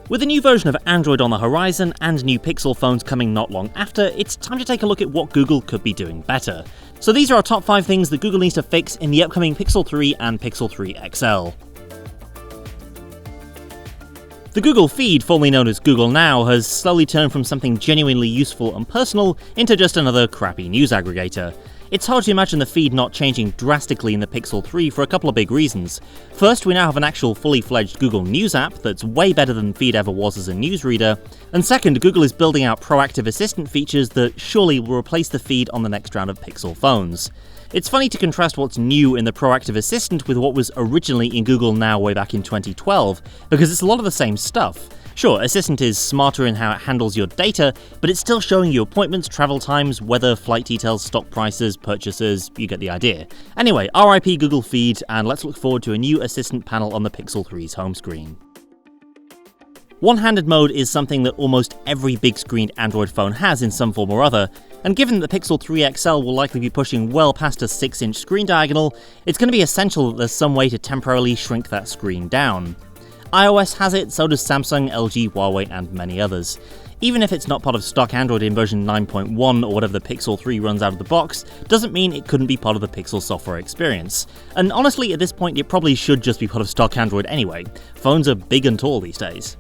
With a new version of Android on the horizon and new Pixel phones coming not long after, it's time to take a look at what Google could be doing better. So these are our top 5 things that Google needs to fix in the upcoming Pixel 3 and Pixel 3 XL. The Google feed, formerly known as Google Now, has slowly turned from something genuinely useful and personal into just another crappy news aggregator. It's hard to imagine the feed not changing drastically in the Pixel 3 for a couple of big reasons. First, we now have an actual fully fledged Google News app that's way better than Feed ever was as a newsreader, and second, Google is building out proactive assistant features that surely will replace the feed on the next round of Pixel phones. It's funny to contrast what's new in the proactive assistant with what was originally in Google Now way back in 2012, because it's a lot of the same stuff. Sure, Assistant is smarter in how it handles your data, but it's still showing you appointments, travel times, weather, flight details, stock prices, purchases, you get the idea. Anyway, RIP Google Feed, and let's look forward to a new Assistant panel on the Pixel 3's home screen. One-handed mode is something that almost every big-screened Android phone has in some form or other, and given that the Pixel 3 XL will likely be pushing well past a 6-inch screen diagonal, it's going to be essential that there's some way to temporarily shrink that screen down. iOS has it, so does Samsung, LG, Huawei, and many others. Even if it's not part of stock Android in version 9.1 or whatever the Pixel 3 runs out of the box, doesn't mean it couldn't be part of the Pixel software experience. And honestly, at this point, it probably should just be part of stock Android anyway. Phones are big and tall these days.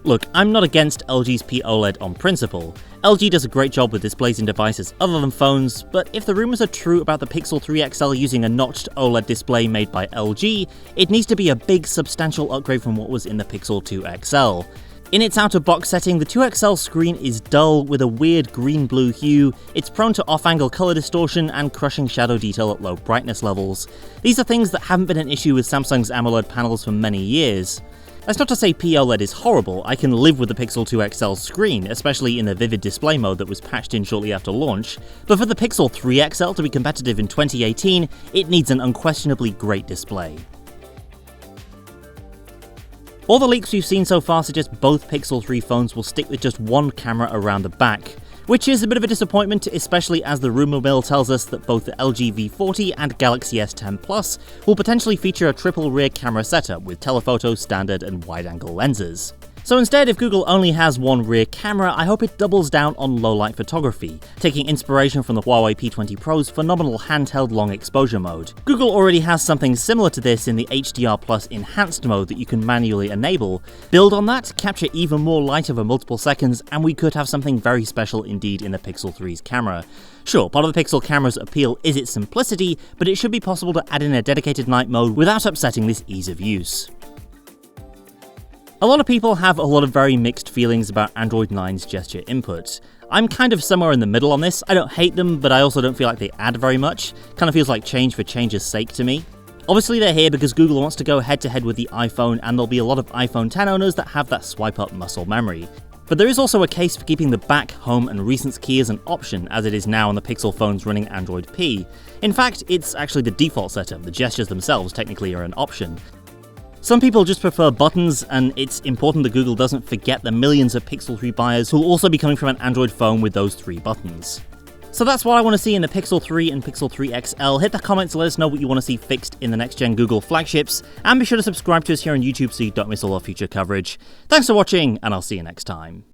Look, I'm not against LG's P-OLED on principle. LG does a great job with displays in devices other than phones, but if the rumours are true about the Pixel 3 XL using a notched OLED display made by LG, it needs to be a big, substantial upgrade from what was in the Pixel 2 XL. In its out-of-box setting, the 2 XL screen is dull with a weird green-blue hue, it's prone to off-angle colour distortion and crushing shadow detail at low brightness levels. These are things that haven't been an issue with Samsung's AMOLED panels for many years. That's not to say P-OLED is horrible, I can live with the Pixel 2 XL screen, especially in the vivid display mode that was patched in shortly after launch, but for the Pixel 3 XL to be competitive in 2018, it needs an unquestionably great display. All the leaks we've seen so far suggest both Pixel 3 phones will stick with just one camera around the back, which is a bit of a disappointment, especially as the rumour mill tells us that both the LG V40 and Galaxy S10 Plus will potentially feature a triple rear camera setup with telephoto, standard, and wide-angle lenses. So instead, if Google only has one rear camera, I hope it doubles down on low-light photography, taking inspiration from the Huawei P20 Pro's phenomenal handheld long exposure mode. Google already has something similar to this in the HDR Plus enhanced mode that you can manually enable. Build on that, capture even more light over multiple seconds, and we could have something very special indeed in the Pixel 3's camera. Sure, part of the Pixel camera's appeal is its simplicity, but it should be possible to add in a dedicated night mode without upsetting this ease of use. A lot of people have a lot of very mixed feelings about Android 9's gesture input. I'm kind of somewhere in the middle on this. I don't hate them, but I also don't feel like they add very much. Kind of feels like change for change's sake to me. Obviously they're here because Google wants to go head-to-head with the iPhone, and there'll be a lot of iPhone X owners that have that swipe-up muscle memory. But there is also a case for keeping the back, home, and recents key as an option, as it is now on the Pixel phones running Android P. In fact, it's actually the default setup, the gestures themselves technically are an option. Some people just prefer buttons, and it's important that Google doesn't forget the millions of Pixel 3 buyers who will also be coming from an Android phone with those 3 buttons. So that's what I want to see in the Pixel 3 and Pixel 3 XL. Hit the comments to let us know what you want to see fixed in the next-gen Google flagships, and be sure to subscribe to us here on YouTube so you don't miss all our future coverage. Thanks for watching, and I'll see you next time.